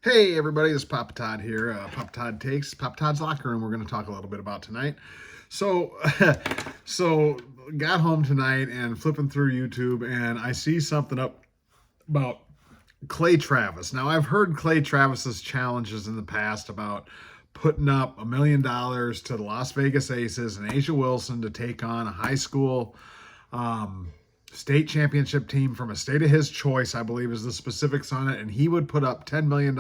Hey everybody, this is Papa Todd here. Papa Todd Takes, Papa Todd's Locker Room. We're going to talk a little bit about tonight. So, so got home tonight and flipping through YouTube, and I see something up about Clay Travis. Now, I've heard Clay Travis's challenges in the past about putting up $1 million to the Las Vegas Aces and Asia Wilson to take on a high school state championship team from a state of his choice, I believe is the specifics on it, and he would put up $10 million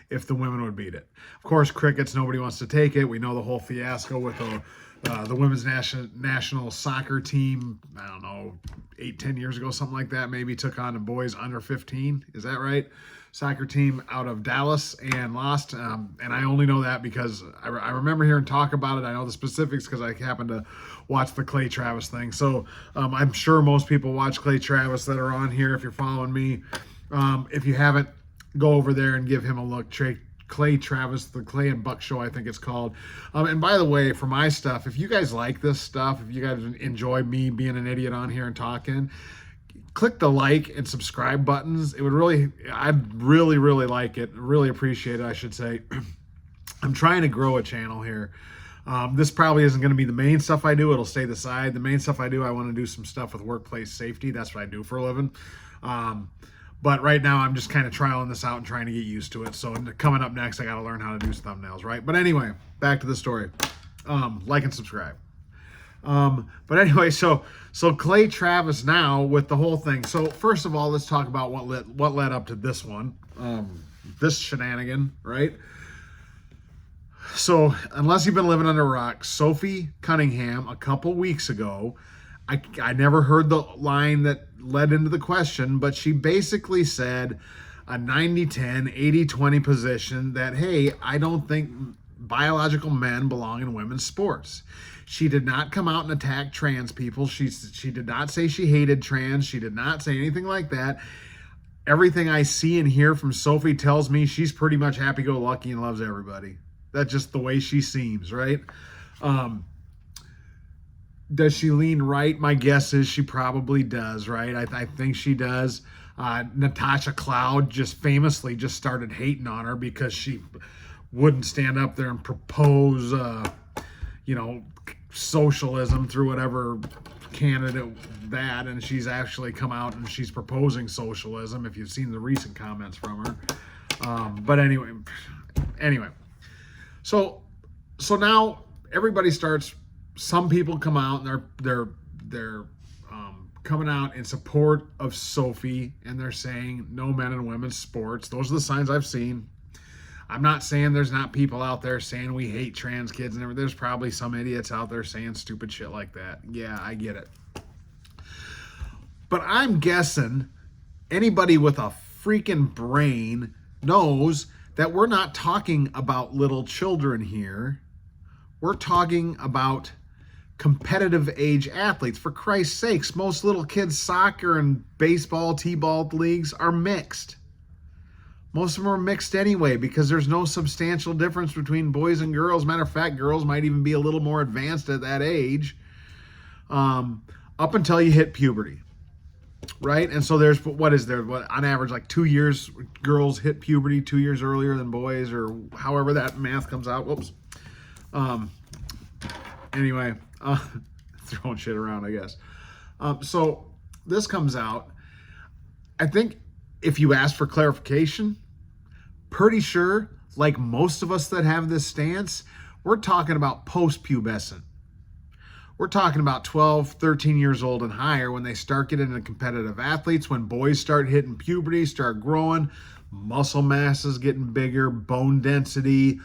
if the women would beat it. Of course, crickets, nobody wants to take it. We know the whole fiasco with the women's national soccer team, I don't know, 8-10 years ago, something like that, maybe took on the boys under 15. Is that right? Soccer team out of Dallas and lost. And I only know that because I remember hearing talk about it. I know the specifics because I happened to watch the Clay Travis thing. So I'm sure most people watch Clay Travis that are on here if you're following me. If you haven't, go over there and give him a look. Clay Travis, the Clay and Buck Show, I think it's called. And by the way, for my stuff, if you guys like this stuff, if you guys enjoy me being an idiot on here and talking, click the like and subscribe buttons. It would I'd really like it. Really appreciate it, I should say. I'm trying to grow a channel here. This probably isn't going to be the main stuff I do. It'll stay the side. The main stuff I do, I want to do some stuff with workplace safety. That's what I do for a living. But right now, I'm just kind of trialing this out and trying to get used to it. So coming up next, I got to learn how to do thumbnails, right? But anyway, back to the story. Like and subscribe. But anyway, so Clay Travis now with the whole thing. So first of all, let's talk about what led up to this one, this shenanigan, right? So unless you've been living under a rock, Sophie Cunningham a couple weeks ago, I never heard the line that led into the question, but she basically said a 90-10, 80-20 position that, hey, I don't think biological men belong in women's sports. She did not come out and attack trans people. She did not say she hated trans. She did not say anything like that. Everything I see and hear from Sophie tells me she's pretty much happy-go-lucky and loves everybody. That's just the way she seems, right? Does she lean right? My guess is she probably does, right? I think she does. Natasha Cloud just famously just started hating on her because she wouldn't stand up there and propose, socialism through whatever candidate that, and she's actually come out and she's proposing socialism, if you've seen the recent comments from her. But anyway, so now everybody starts. Some people come out and they're coming out in support of Sophie, and they're saying no men in women's sports. Those are the signs I've seen. I'm not saying there's not people out there saying we hate trans kids and everything. There's probably some idiots out there saying stupid shit like that. Yeah, I get it. But I'm guessing anybody with a freaking brain knows that we're not talking about little children here. We're talking about competitive age athletes. For Christ's sakes, most little kids' soccer and baseball, t-ball leagues are mixed. Most of them are mixed anyway because there's no substantial difference between boys and girls. Matter of fact, girls might even be a little more advanced at that age, up until you hit puberty, right? And so there's, on average, like 2 years, girls hit puberty 2 years earlier than boys, or however that math comes out. Whoops. Anyway, throwing shit around, I guess. So this comes out. I think if you ask for clarification, pretty sure, like most of us that have this stance, we're talking about post-pubescent. We're talking about 12, 13 years old and higher when they start getting into competitive athletes, when boys start hitting puberty, start growing, muscle mass is getting bigger, bone density,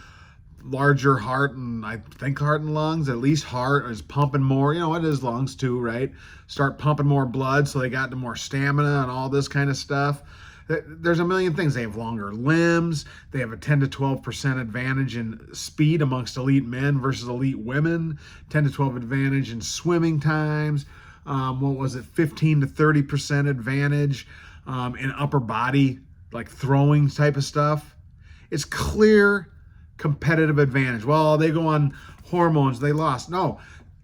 larger heart, and I think heart and lungs, at least heart is pumping more. It is lungs too, right? Start pumping more blood, so they got the more stamina and all this kind of stuff. There's a million things. They have longer limbs. They have a 10 to 12% advantage in speed amongst elite men versus elite women. 10 to 12 advantage in swimming times. 15 to 30% advantage in upper body, like throwing type of stuff. It's clear competitive advantage. Well, they go on hormones, they lost. No,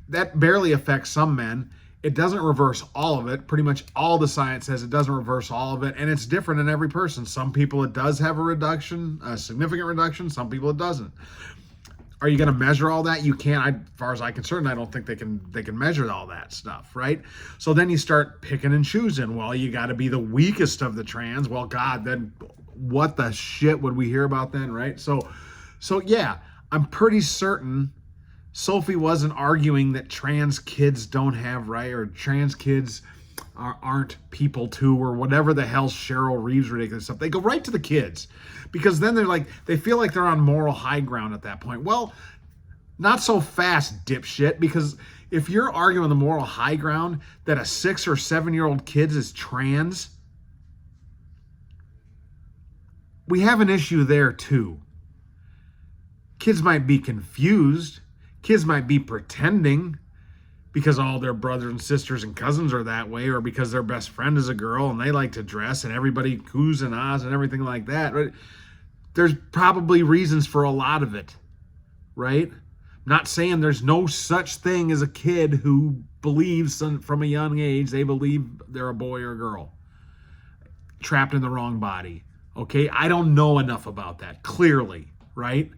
that barely affects some men. It doesn't reverse all of it. Pretty much all the science says it doesn't reverse all of it, and it's different in every person. Some people it does have a reduction, a significant reduction. Some people it doesn't. Are you going to measure all that? You can't. As far as I'm concerned, I don't think they can measure all that stuff, right? So then you start picking and choosing. Well, you got to be the weakest of the trans. Well, God, then what the shit would we hear about then, right? So yeah, I'm pretty certain Sophie wasn't arguing that trans kids don't have right, or trans kids aren't people too, or whatever the hell Cheryl Reeves ridiculous stuff. They go right to the kids, because then they feel like they're on moral high ground at that point. Well, not so fast, dipshit, because if you're arguing the moral high ground that a 6 or 7-year-old kid is trans, we have an issue there too. Kids might be confused. Kids might be pretending because all their brothers and sisters and cousins are that way, or because their best friend is a girl and they like to dress and everybody coos and ahs and everything like that. Right? There's probably reasons for a lot of it, right? I'm not saying there's no such thing as a kid who believes from a young age they believe they're a boy or a girl trapped in the wrong body. Okay, I don't know enough about that, clearly, right?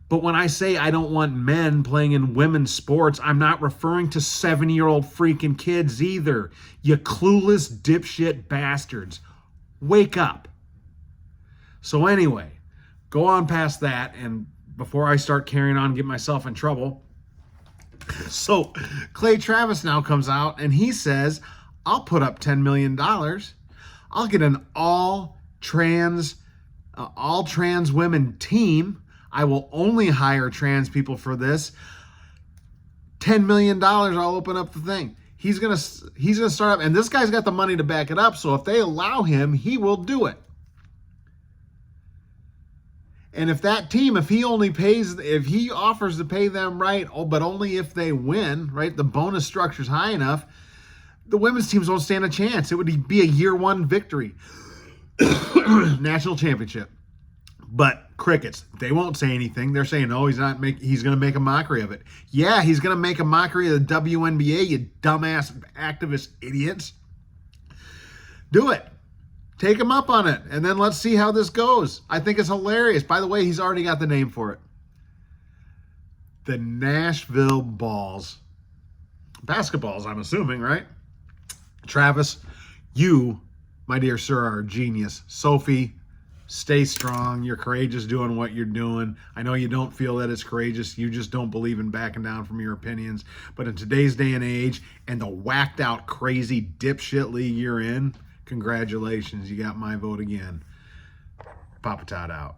But when I say I don't want men playing in women's sports, I'm not referring to 7-year-old freaking kids either. You clueless dipshit bastards. Wake up. So anyway, go on past that, and before I start carrying on and get myself in trouble. So Clay Travis now comes out and he says, I'll put up $10 million. I'll get an all trans women team. I will only hire trans people for this. $10 million, I'll open up the thing. He's gonna start up, and this guy's got the money to back it up, so if they allow him, he will do it. And if that team, if he offers to pay them right, but only if they win, right, the bonus structure's high enough, the women's teams won't stand a chance. It would be a year one victory. National championship. But crickets, they won't say anything. They're saying, oh, he's going to make a mockery of it. Yeah, he's going to make a mockery of the WNBA, you dumbass activist idiots. Do it. Take him up on it, and then let's see how this goes. I think it's hilarious. By the way, he's already got the name for it. The Nashville Balls. Basketballs, I'm assuming, right? Travis, you, my dear sir, are a genius. Sophie, stay strong. You're courageous doing what you're doing. I know you don't feel that it's courageous. You just don't believe in backing down from your opinions. But in today's day and age, and the whacked out, crazy dipshit league you're in, congratulations. You got my vote again. Papa Todd out.